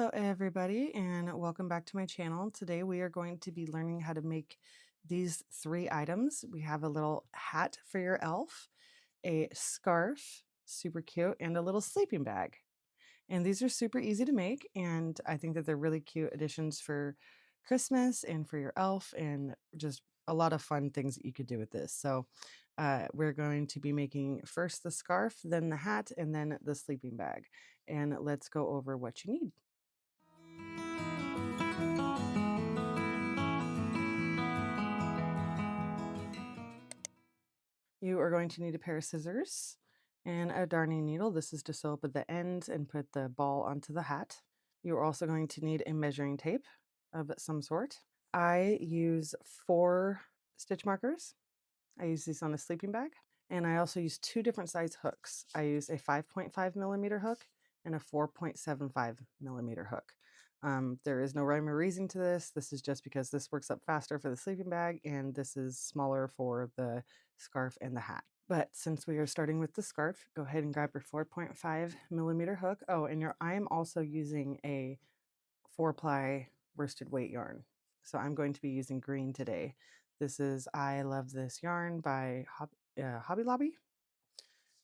Hello everybody and welcome back to my channel. Today we are going to be learning how to make these 3 items. We have a little hat for your elf, a scarf, super cute, and a little sleeping bag. And these are super easy to make, and I think that they're really cute additions for Christmas and for your elf, and just a lot of fun things that you could do with this. So we're going to be making first the scarf, then the hat, and then the sleeping bag. And let's go over what you need. You are going to need a pair of scissors and a darning needle. This is to sew up at the ends and put the ball onto the hat. You're also going to need a measuring tape of some sort. I use 4 stitch markers. I use these on a sleeping bag. And I also use 2 different size hooks. I use a 5.5 millimeter hook and a 4.75 millimeter hook. There is no rhyme or reason to this. This is just because this works up faster for the sleeping bag and this is smaller for the scarf and the hat. But since we are starting with the scarf, go ahead and grab your 4.5 millimeter hook. Oh, and I am also using a 4-ply worsted weight yarn. So I'm going to be using green today. This is I Love This Yarn by Hobby Lobby.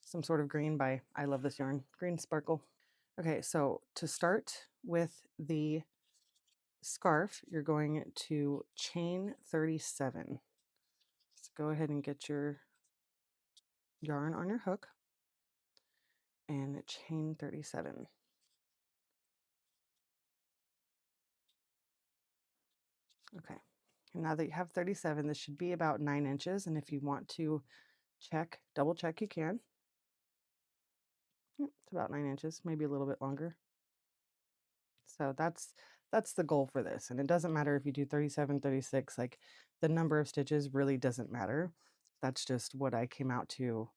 Some sort of green by I Love This Yarn. Green sparkle. Okay, so to start with the scarf, you're going to chain 37. So go ahead and get your yarn on your hook and chain 37. Okay, and now that you have 37, this should be about 9 inches, and if you want to double check, you can. Yep, it's about 9 inches, maybe a little bit longer. So that's the goal for this. And it doesn't matter if you do 37, 36, like the number of stitches really doesn't matter. That's just what I came out to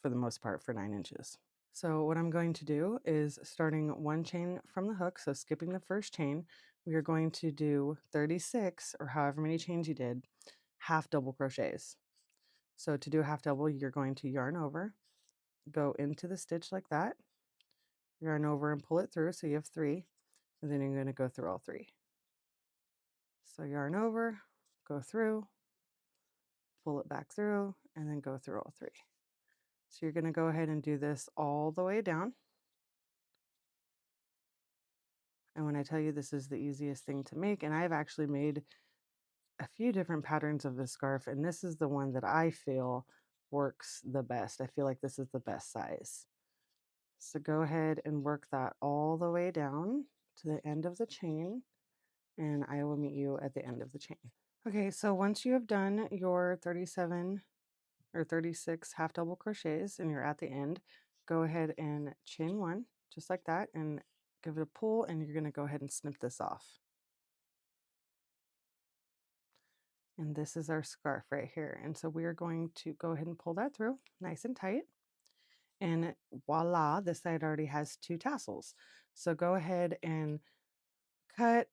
for the most part for 9 inches. So what I'm going to do is starting 1 chain from the hook, so skipping the first chain, we are going to do 36 or however many chains you did, half double crochets. So to do a half double, you're going to yarn over, go into the stitch like that, yarn over and pull it through so you have 3, and then you're going to go through all 3. So yarn over, go through, pull it back through, and then go through all 3. So you're going to go ahead and do this all the way down. And when I tell you this is the easiest thing to make, and I've actually made a few different patterns of this scarf, and this is the one that I feel works the best. I feel like this is the best size. So go ahead and work that all the way down to the end of the chain, and I will meet you at the end of the chain. Okay, so once you have done your 37 or 36 half double crochets and you're at the end, go ahead and chain 1 just like that and give it a pull, and you're going to go ahead and snip this off. And this is our scarf right here. And so we are going to go ahead and pull that through nice and tight. And voila, this side already has 2 tassels. So go ahead and cut,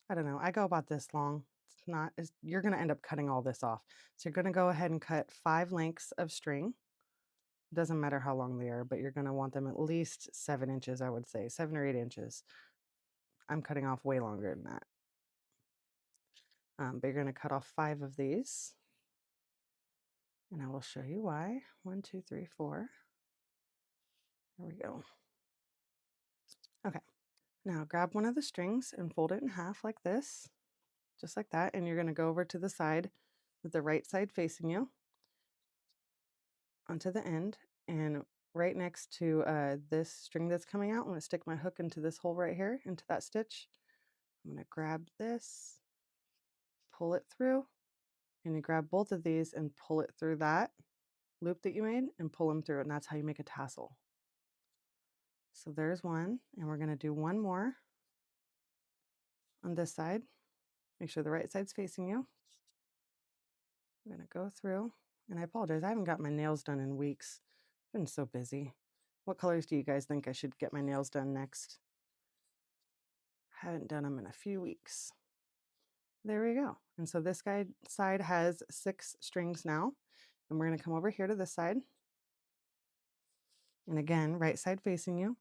I don't know, I go about this long. It's not, you're going to end up cutting all this off. So you're going to go ahead and cut 5 lengths of string. Doesn't matter how long they are, but you're going to want them at least 7 inches, I would say, 7 or 8 inches. I'm cutting off way longer than that. But you're going to cut off 5 of these. And I will show you why. 1, 2, 3, 4. There we go. Okay, now grab one of the strings and fold it in half like this, just like that. And you're going to go over to the side with the right side facing you onto the end. And right next to this string that's coming out, I'm going to stick my hook into this hole right here, into that stitch. I'm going to grab this, pull it through, and you grab both of these and pull it through that loop that you made and pull them through. And that's how you make a tassel. So there's one, and we're going to do one more on this side. Make sure the right side's facing you. I'm going to go through, and I apologize, I haven't got my nails done in weeks. I've been so busy. What colors do you guys think I should get my nails done next? Haven't done them in a few weeks. There we go. And so this side has 6 strings now, and we're going to come over here to this side. And again, right side facing you.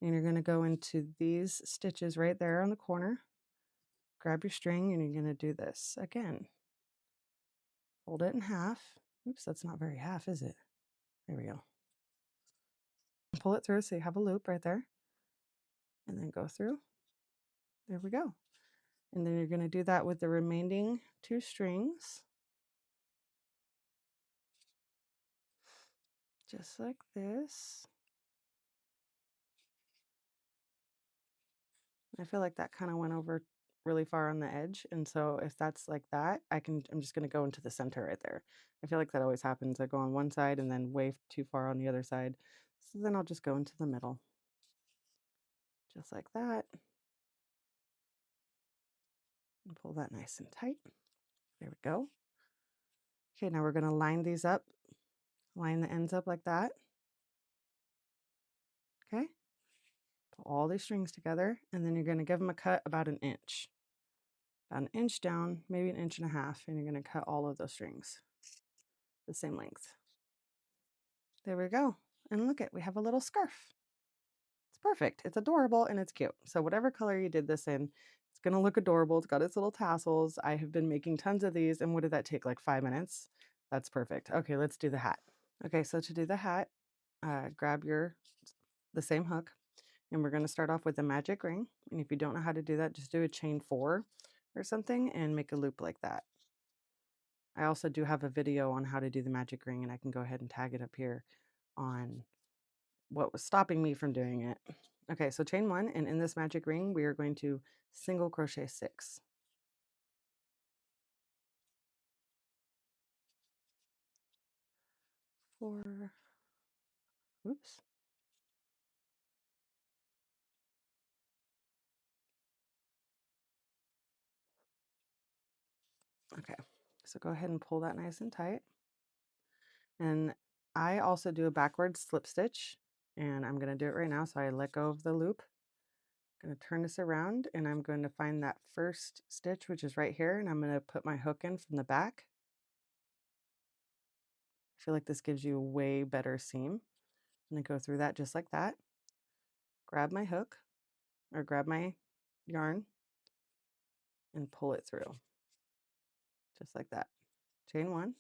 And you're going to go into these stitches right there on the corner. Grab your string and you're going to do this again. Fold it in half. Oops, that's not very half, is it? There we go. Pull it through so you have a loop right there. And then go through. There we go. And then you're going to do that with the remaining 2 strings. Just like this. I feel like that kind of went over really far on the edge. And so if that's like that, I'm just going to go into the center right there. I feel like that always happens. I go on one side and then way too far on the other side. So then I'll just go into the middle. Just like that. And pull that nice and tight. There we go. Okay, now we're going to line these up. Line the ends up like that. Okay. Pull all these strings together, and then you're going to give them a cut about an inch. About an inch down, maybe an inch and a half, and you're going to cut all of those strings the same length. There we go. And look at, we have a little scarf. It's perfect. It's adorable and it's cute. So whatever color you did this in, it's going to look adorable. It's got its little tassels. I have been making tons of these. And what did that take? Like 5 minutes? That's perfect. Okay, let's do the hat. Okay, so to do the hat, grab the same hook, and we're going to start off with a magic ring. And if you don't know how to do that, just do a chain 4 or something and make a loop like that. I also do have a video on how to do the magic ring, and I can go ahead and tag it up here on what was stopping me from doing it. Okay, so chain 1, and in this magic ring, we are going to single crochet 6. 4, oops. Okay, so go ahead and pull that nice and tight. And I also do a backwards slip stitch, and I'm going to do it right now. So I let go of the loop. I'm going to turn this around, and I'm going to find that first stitch, which is right here, and I'm going to put my hook in from the back. I feel like this gives you a way better seam. I'm going to go through that just like that. Grab my hook, or grab my yarn, and pull it through. Just like that. Chain 1,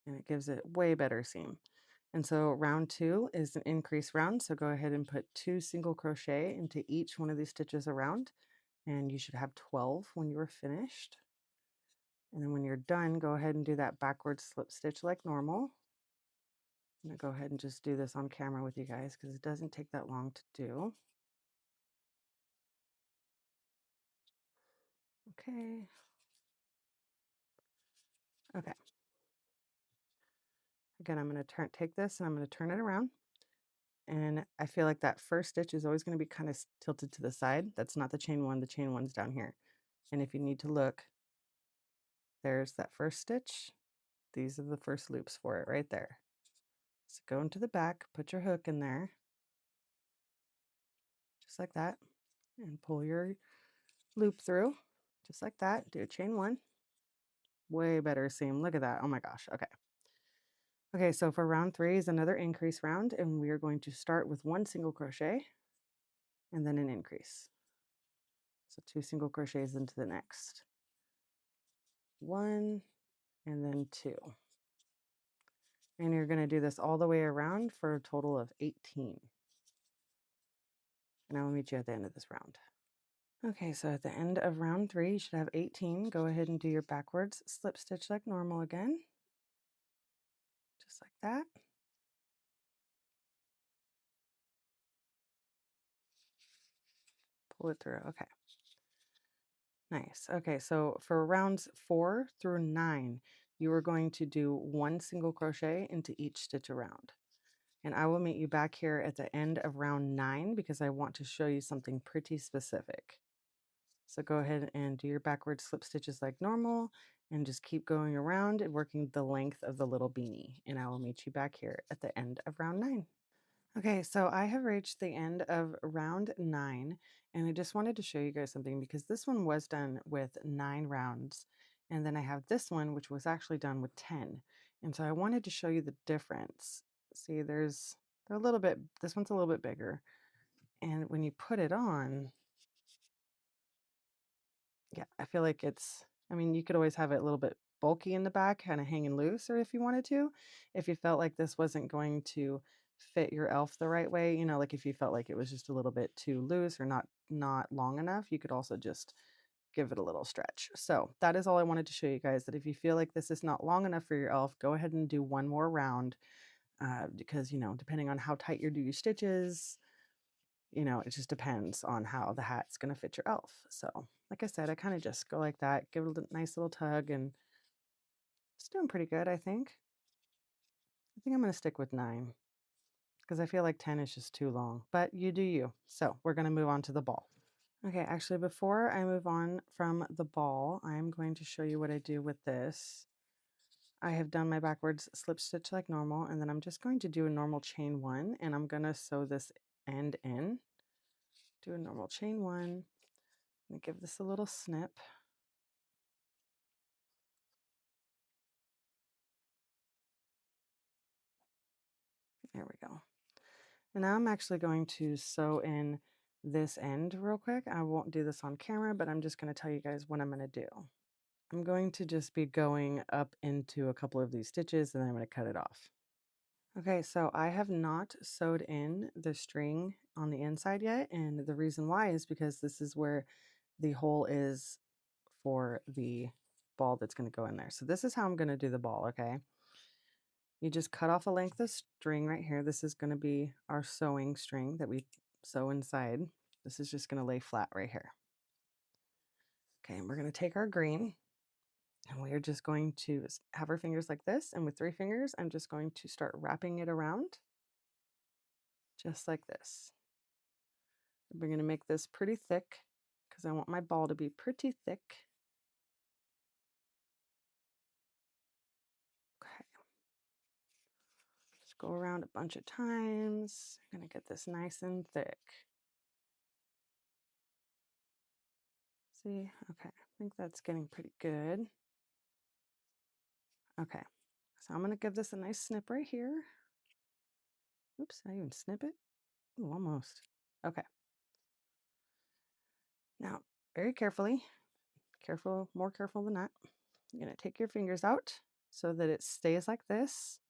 and it gives it way better seam. And so round 2 is an increase round. So go ahead and put 2 single crochet into each one of these stitches around, and you should have 12 when you are finished. And then when you're done, go ahead and do that backward slip stitch like normal. I'm going to go ahead and just do this on camera with you guys because it doesn't take that long to do. Okay. Okay. Again, I'm going to take this and I'm going to turn it around. And I feel like that first stitch is always going to be kind of tilted to the side. That's not the chain 1. The chain 1's down here. And if you need to look, there's that first stitch. These are the first loops for it right there. So go into the back, put your hook in there, just like that, and pull your loop through, just like that. Do a chain 1. Way better seam. Look at that. Oh my gosh. Okay. Okay, so for round 3 is another increase round, and we are going to start with 1 single crochet and then an increase. So 2 single crochets into the next. 1 and then 2. And you're going to do this all the way around for a total of 18. And I will meet you at the end of this round. Okay, so at the end of round 3, you should have 18. Go ahead and do your backwards slip stitch like normal again. Just like that. Pull it through. Okay. Nice. Okay, so for rounds 4 through 9, you are going to do 1 single crochet into each stitch around. And I will meet you back here at the end of round 9 because I want to show you something pretty specific. So go ahead and do your backward slip stitches like normal and just keep going around and working the length of the little beanie. And I will meet you back here at the end of round 9. Okay, so I have reached the end of round 9, and I just wanted to show you guys something because this one was done with 9 rounds, and then I have this one which was actually done with 10. And so I wanted to show you the difference. See, there's They're a little bit, this one's a little bit bigger. And when you put it on, yeah, I feel like it's, I mean, you could always have it a little bit bulky in the back, kind of hanging loose, or if you wanted to, if you felt like this wasn't going to fit your elf the right way, you know, like if you felt like it was just a little bit too loose or not long enough, you could also just give it a little stretch. So that is all I wanted to show you guys, that if you feel like this is not long enough for your elf, go ahead and do one more round, because, you know, depending on how tight you do your stitches, you know, it just depends on how the hat's going to fit your elf. So like I said, I kind of just go like that, give it a nice little tug, and it's doing pretty good, I think. I think I'm going to stick with 9 because I feel like 10 is just too long, but you do you. So we're going to move on to the ball. Okay, actually, before I move on from the ball, I'm going to show you what I do with this. I have done my backwards slip stitch like normal, and then I'm just going to do a normal chain 1, and I'm going to sew this end in. Do a normal chain 1, and give this a little snip. There we go. And now I'm actually going to sew in this end real quick. I won't do this on camera, but I'm just going to tell you guys what I'm going to do. I'm going to just be going up into a couple of these stitches, and then I'm going to cut it off. Okay, so I have not sewed in the string on the inside yet, and the reason why is because this is where the hole is for the ball that's going to go in there. So this is how I'm going to do the ball, okay? You just cut off a length of string right here. This is going to be our sewing string that we sew inside. This is just going to lay flat right here. Okay, and we're going to take our green, and we are just going to have our fingers like this, and with 3 fingers, I'm just going to start wrapping it around, just like this. We're going to make this pretty thick because I want my ball to be pretty thick. Okay. Just go around a bunch of times. I'm going to get this nice and thick. See? Okay, I think that's getting pretty good. Okay, so I'm going to give this a nice snip right here. Oops, I even snip it? Ooh, almost. Okay. Now, very carefully, more careful than that, you're going to take your fingers out so that it stays like this.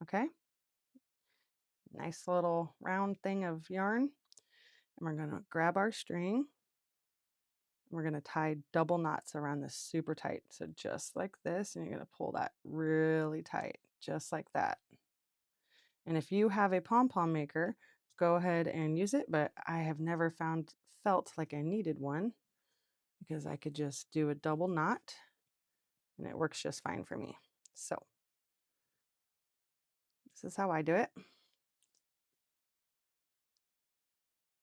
Okay. Nice little round thing of yarn. And we're going to grab our string. We're going to tie double knots around this super tight. So just like this, and you're going to pull that really tight, just like that. And if you have a pom pom maker, go ahead and use it, but I have never felt like I needed one because I could just do a double knot and it works just fine for me. So this is how I do it.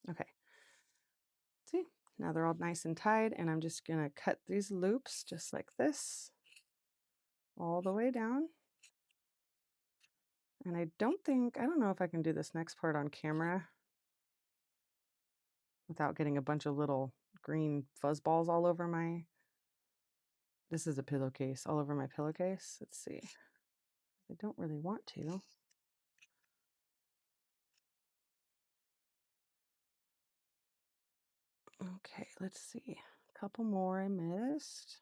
Okay. See, now they're all nice and tied, and I'm just going to cut these loops just like this all the way down. And I don't know if I can do this next part on camera without getting a bunch of little green fuzz balls all over this is a pillowcase, all over my pillowcase. Let's see. I don't really want to. Okay, let's see. A couple more I missed.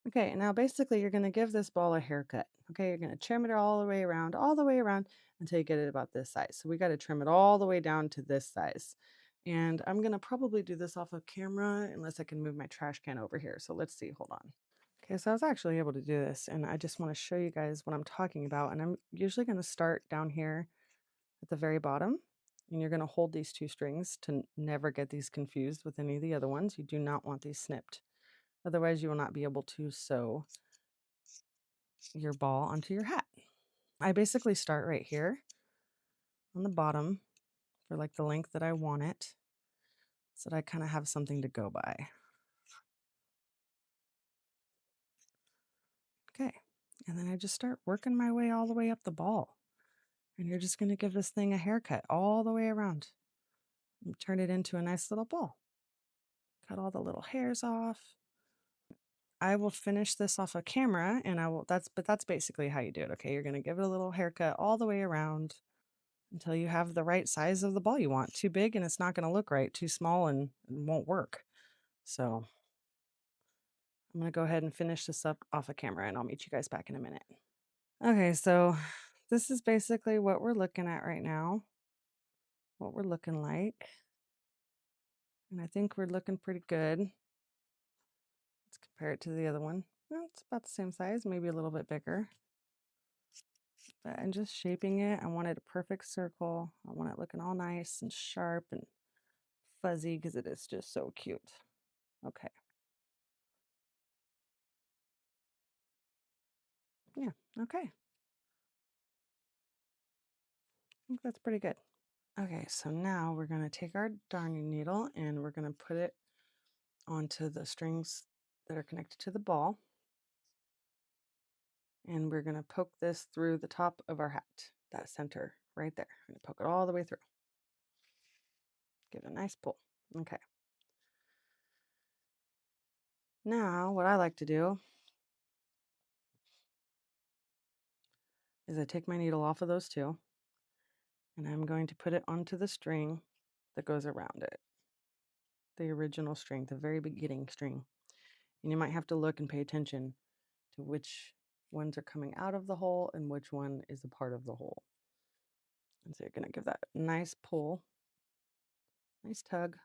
Okay, now basically you're going to give this ball a haircut. Okay, you're going to trim it all the way around until you get it about this size. So we got to trim it all the way down to this size. And I'm going to probably do this off of camera unless I can move my trash can over here. So let's see, hold on. Okay, so I was actually able to do this, and I just want to show you guys what I'm talking about. And I'm usually going to start down here at the very bottom, and you're going to hold these 2 strings to never get these confused with any of the other ones. You do not want these snipped. Otherwise, you will not be able to sew your ball onto your hat. I basically start right here on the bottom for like the length that I want it, so that I kind of have something to go by. Okay, and then I just start working my way all the way up the ball. And you're just going to give this thing a haircut all the way around and turn it into a nice little ball. Cut all the little hairs off. I will finish this off of camera and that's basically how you do it. Okay. You're going to give it a little haircut all the way around until you have the right size of the ball you want. Too big and it's not going to look right. Too small and it won't work. So I'm going to go ahead and finish this up off of camera and I'll meet you guys back in a minute. Okay. So this is basically what we're looking at right now, what we're looking like. And I think we're looking pretty good. Let's compare it to the other one. Well, it's about the same size, maybe a little bit bigger. But I'm just shaping it. I want it a perfect circle. I want it looking all nice and sharp and fuzzy because it is just so cute. Okay. Yeah, okay. I think that's pretty good. Okay, so now we're going to take our darning needle and we're going to put it onto the strings that are connected to the ball. And we're going to poke this through the top of our hat, that center right there. I'm going to poke it all the way through. Give it a nice pull. Okay. Now, what I like to do is I take my needle off of those two, and I'm going to put it onto the string that goes around it. The original string, the very beginning string. And you might have to look and pay attention to which ones are coming out of the hole and which one is a part of the hole. And so you're going to give that a nice pull, nice tug.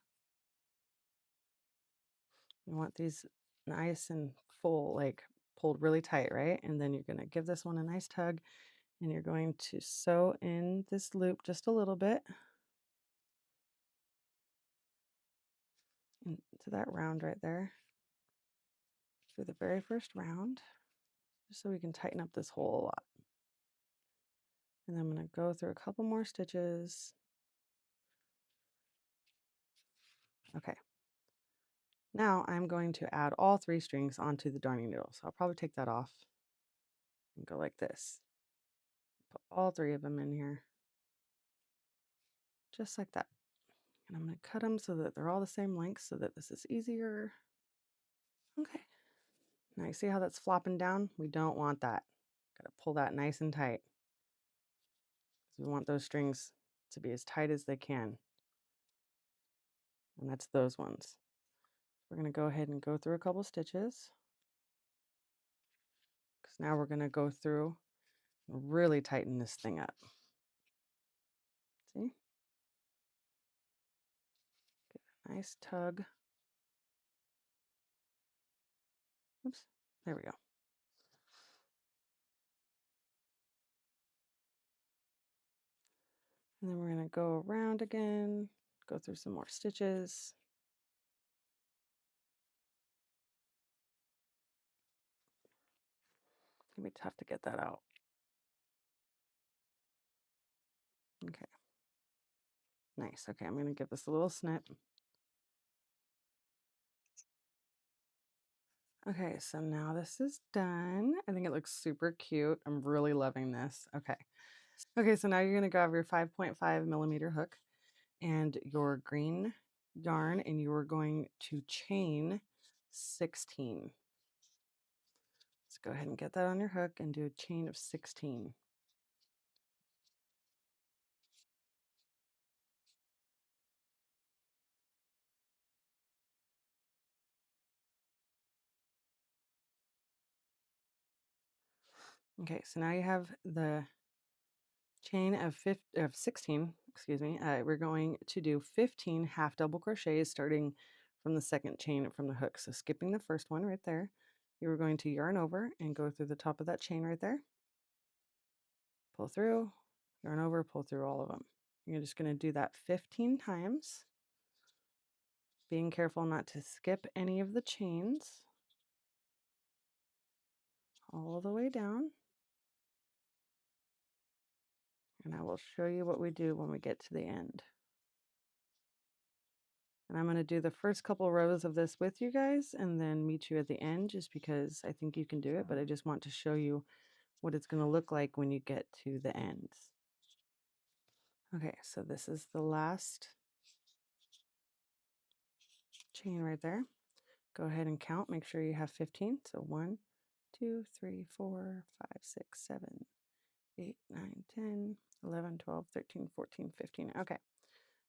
You want these nice and full, like pulled really tight, right? And then you're going to give this one a nice tug and you're going to sew in this loop just a little bit into that round right there for the very first round, just so we can tighten up this hole a lot. And then I'm going to go through a couple more stitches. Okay. Now I'm going to add all 3 strings onto the darning needle. So I'll probably take that off and go like this. Put all 3 of them in here, just like that. And I'm going to cut them so that they're all the same length so that this is easier. Okay. Now you see how that's flopping down? We don't want that. Got to pull that nice and tight. We want those strings to be as tight as they can. And that's those ones. We're going to go ahead and go through a couple stitches. Because now we're going to go through and really tighten this thing up. See? Give it a nice tug. Oops, there we go. And then we're going to go around again, go through some more stitches. It's going to be tough to get that out. Okay. Nice. Okay, I'm going to give this a little snip. Okay, so now this is done. I think it looks super cute. I'm really loving this. Okay. Okay, so now you're going to grab your 5.5 millimeter hook and your green yarn, and you are going to chain 16. Let's go ahead and get that on your hook and do a chain of 16. Okay, so now you have the chain of 16, excuse me. We're going to do 15 half double crochets starting from the second chain from the hook. So skipping the first one right there, you are going to yarn over and go through the top of that chain right there. Pull through, yarn over, pull through all of them. You're just going to do that 15 times, being careful not to skip any of the chains all the way down. And I will show you what we do when we get to the end. And I'm going to do the first couple rows of this with you guys and then meet you at the end just because I think you can do it, but I just want to show you what it's going to look like when you get to the ends. Okay, so this is the last chain right there. Go ahead and count. Make sure you have 15. So 1, 2, 3, 4, 5, 6, 7, 8, 9, 10, 11, 12, 13, 14, 15. Okay.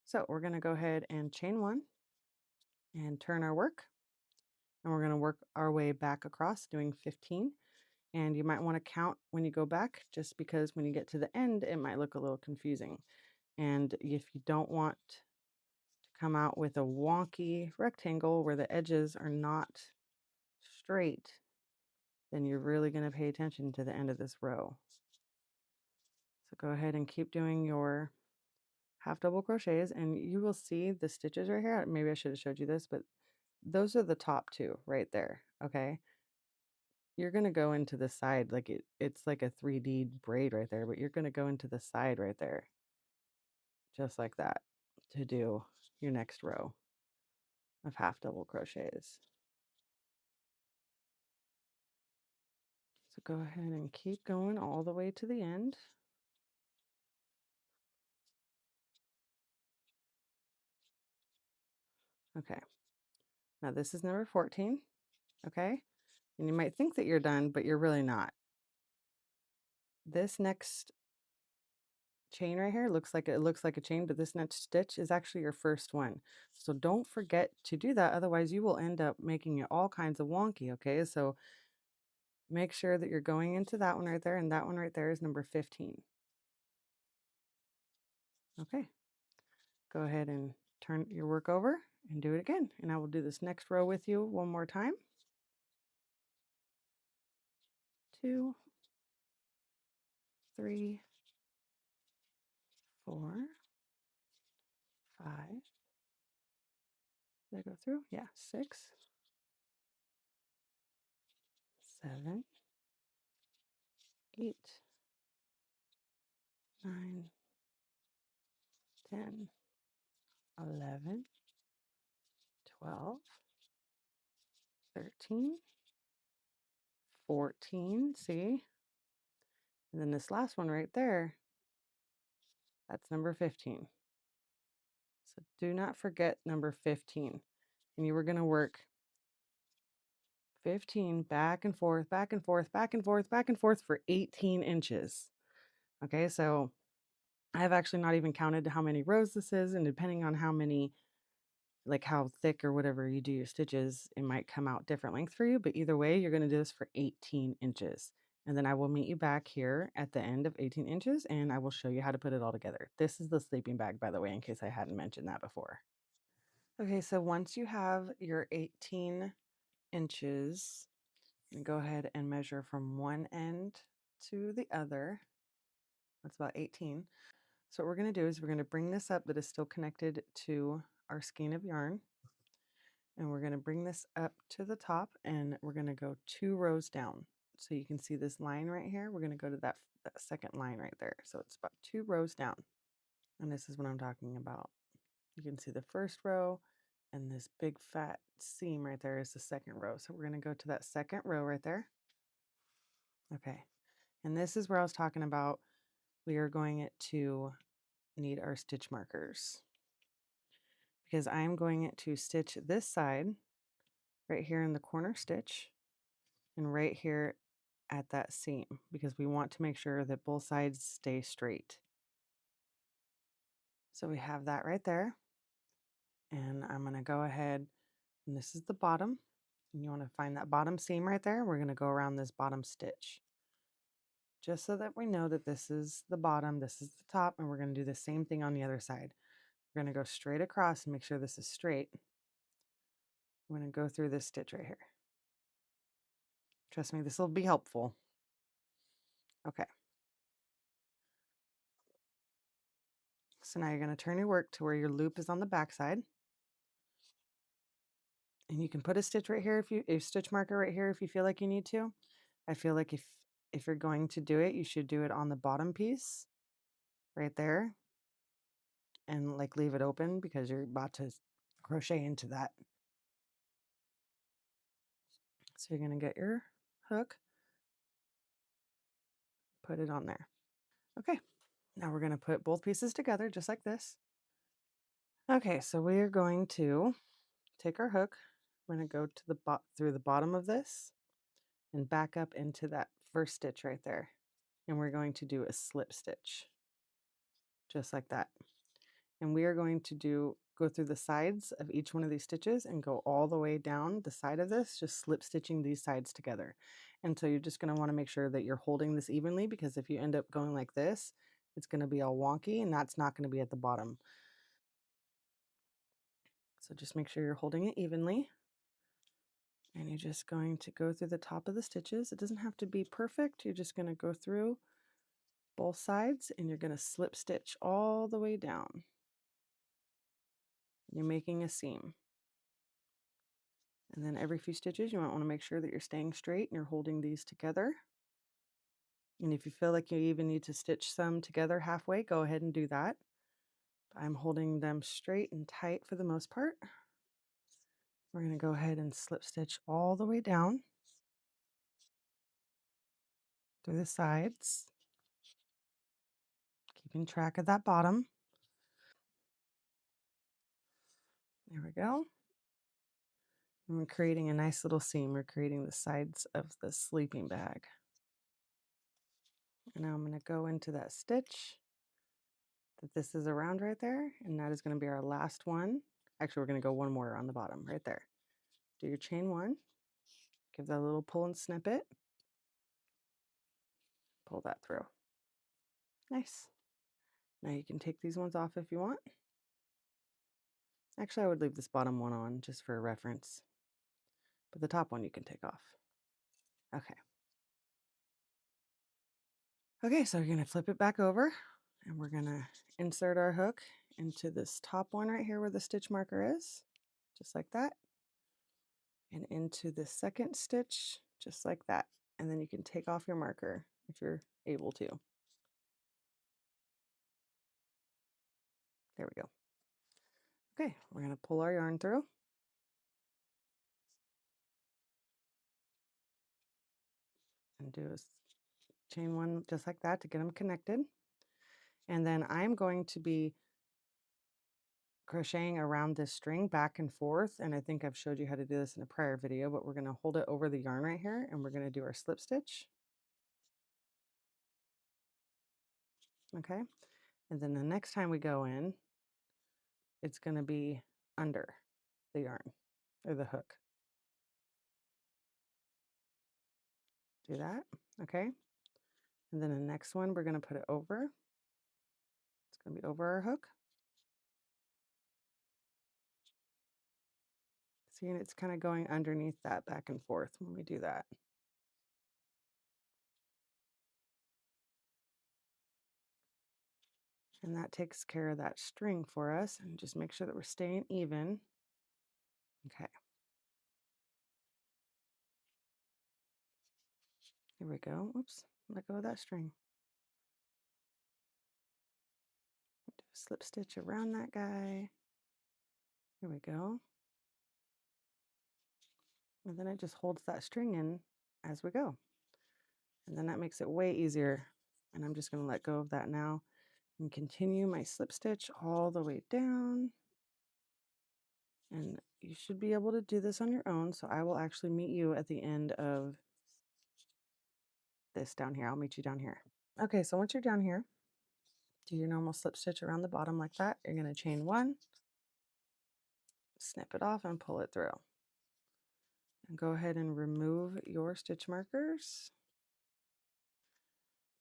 So we're going to go ahead and chain 1 and turn our work. And we're going to work our way back across doing 15. And you might want to count when you go back, just because when you get to the end, it might look a little confusing. And if you don't want to come out with a wonky rectangle where the edges are not straight, then you're really going to pay attention to the end of this row. So go ahead and keep doing your half double crochets, and you will see the stitches right here. Maybe I should have showed you this, but those are the top two right there. Okay. You're going to go into the side, like it's like a 3D braid right there, but you're going to go into the side right there, just like that, to do your next row of half double crochets. So go ahead and keep going all the way to the end. Okay. Now this is number 14. Okay. And you might think that you're done, but you're really not. This next chain right here looks like a chain, but this next stitch is actually your first one. So don't forget to do that. Otherwise you will end up making it all kinds of wonky. Okay. So make sure that you're going into that one right there, and that one right there is number 15. Okay. Go ahead and turn your work over and do it again. And I will do this next row with you one more time. 2, 3, 4, 5. Did I go through? Yeah. 6, 7, 8, 9, 10, 11, 12, 13, 14. See? And then this last one right there, that's number 15. So do not forget number 15. And you were going to work 15 back and forth, back and forth, back and forth, back and forth for 18 inches. Okay, so I have actually not even counted how many rows this is, and depending on how many, like how thick or whatever you do your stitches, it might come out different length for you, but either way, you're going to do this for 18 inches. And then I will meet you back here at the end of 18 inches, and I will show you how to put it all together. This is the sleeping bag, by the way, in case I hadn't mentioned that before. Okay, so once you have your 18 inches, and go ahead and measure from one end to the other. That's about 18. So what we're going to do is we're going to bring this up that is still connected to our skein of yarn. And we're going to bring this up to the top, and we're going to go 2 rows down. So you can see this line right here. We're going to go to that second line right there. So it's about 2 rows down. And this is what I'm talking about. You can see the first row, and this big fat seam right there is the second row. So we're going to go to that second row right there. Okay. And this is where I was talking about we are going to need our stitch markers, because I'm going to stitch this side right here in the corner stitch and right here at that seam, because we want to make sure that both sides stay straight. So we have that right there, and I'm going to go ahead, and this is the bottom, and you want to find that bottom seam right there. We're going to go around this bottom stitch, just so that we know that this is the bottom, this is the top, and we're going to do the same thing on the other side. We're going to go straight across and make sure this is straight. I'm going to go through this stitch right here. Trust me, this will be helpful. Okay. So now you're going to turn your work to where your loop is on the back side. And you can put a stitch right here a stitch marker right here if you feel like you need to. I feel like if you're going to do it, you should do it on the bottom piece right there, and like leave it open because you're about to crochet into that. So you're going to get your hook, put it on there. Okay. Now we're going to put both pieces together just like this. Okay, so we are going to take our hook, we're going to go to through the bottom of this and back up into that first stitch right there. And we're going to do a slip stitch, just like that. And we are going to go through the sides of each one of these stitches and go all the way down the side of this, just slip stitching these sides together. And so you're just going to want to make sure that you're holding this evenly, because if you end up going like this, it's going to be all wonky and that's not going to be at the bottom. So just make sure you're holding it evenly. And you're just going to go through the top of the stitches. It doesn't have to be perfect. You're just going to go through both sides and you're going to slip stitch all the way down. You're making a seam. And then every few stitches, you might want to make sure that you're staying straight and you're holding these together. And if you feel like you even need to stitch some together halfway, go ahead and do that. I'm holding them straight and tight for the most part. We're going to go ahead and slip stitch all the way down through the sides, keeping track of that bottom. There we go. And we're creating a nice little seam. We're creating the sides of the sleeping bag. And now I'm going to go into that stitch that this is around right there, and that is going to be our last one. Actually, we're going to go one more on the bottom right there. Do your chain one, give that a little pull and snip it, pull that through. Nice. Now you can take these ones off if you want. Actually, I would leave this bottom one on just for reference, but the top one you can take off. Okay. Okay, so you're going to flip it back over and we're going to insert our hook into this top one right here where the stitch marker is, just like that, and into the second stitch, just like that. And then you can take off your marker if you're able to. There we go. Okay, we're going to pull our yarn through. And do a chain one just like that to get them connected. And then I'm going to be crocheting around this string back and forth, and I think I've showed you how to do this in a prior video, but we're going to hold it over the yarn right here and we're going to do our slip stitch. Okay, and then the next time we go in, it's going to be under the yarn or the hook. Do that. Okay, and then the next one we're going to put it over. It's going to be over our hook. See, and it's kind of going underneath that back and forth when we do that. And that takes care of that string for us. And just make sure that we're staying even. Okay. Here we go. Oops, let go of that string. Do a slip stitch around that guy. Here we go. And then it just holds that string in as we go. And then that makes it way easier. And I'm just going to let go of that now and continue my slip stitch all the way down. And you should be able to do this on your own. So I will actually meet you at the end of this down here. I'll meet you down here. Okay, so once you're down here, do your normal slip stitch around the bottom like that. You're going to chain one, snip it off and pull it through. And go ahead and remove your stitch markers.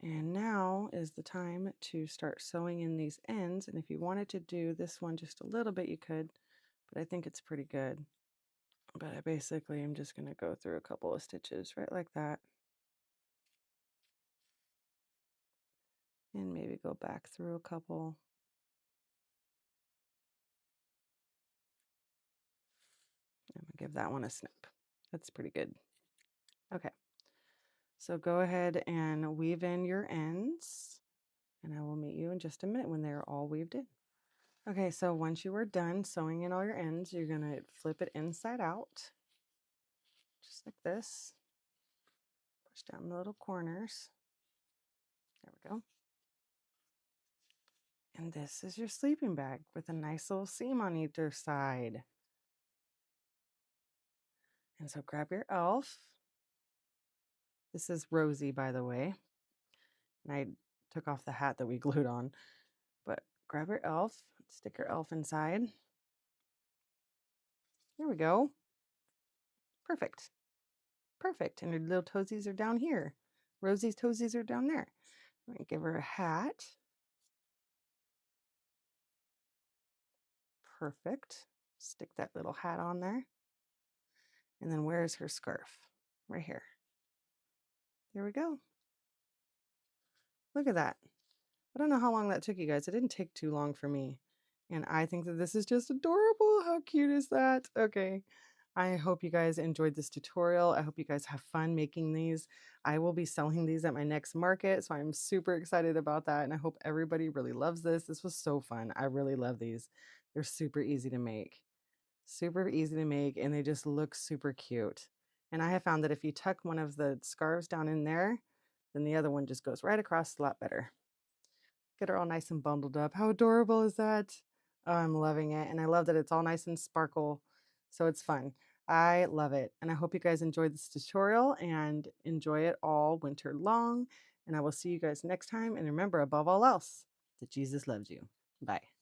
And now is the time to start sewing in these ends. And if you wanted to do this one just a little bit, you could, but I think it's pretty good. But I basically am just going to go through a couple of stitches right like that. And maybe go back through a couple. I'm going to give that one a snip. That's pretty good. Okay. So go ahead and weave in your ends. And I will meet you in just a minute when they're all weaved in. Okay, so once you are done sewing in all your ends, you're going to flip it inside out, just like this. Push down the little corners. There we go. And this is your sleeping bag with a nice little seam on either side. And so grab your elf. This is Rosie, by the way. And I took off the hat that we glued on. But grab your elf, stick your elf inside. There we go. Perfect. Perfect. And her little toesies are down here. Rosie's toesies are down there. I'm going to give her a hat. Perfect. Stick that little hat on there. And then where's her scarf? Right here. There we go. Look at that. I don't know how long that took you guys. It didn't take too long for me. And I think that this is just adorable. How cute is that? Okay. I hope you guys enjoyed this tutorial. I hope you guys have fun making these. I will be selling these at my next market, so I'm super excited about that. And I hope everybody really loves this. This was so fun. I really love these. They're super easy to make. Super easy to make, and they just look super cute. And I have found that if you tuck one of the scarves down in there, then the other one just goes right across a lot better. Get her all nice and bundled up. How adorable is that? Oh, I'm loving it. And I love that it's all nice and sparkle. So it's fun. I love it. And I hope you guys enjoyed this tutorial and enjoy it all winter long. And I will see you guys next time. And remember, above all else, that Jesus loves you. Bye.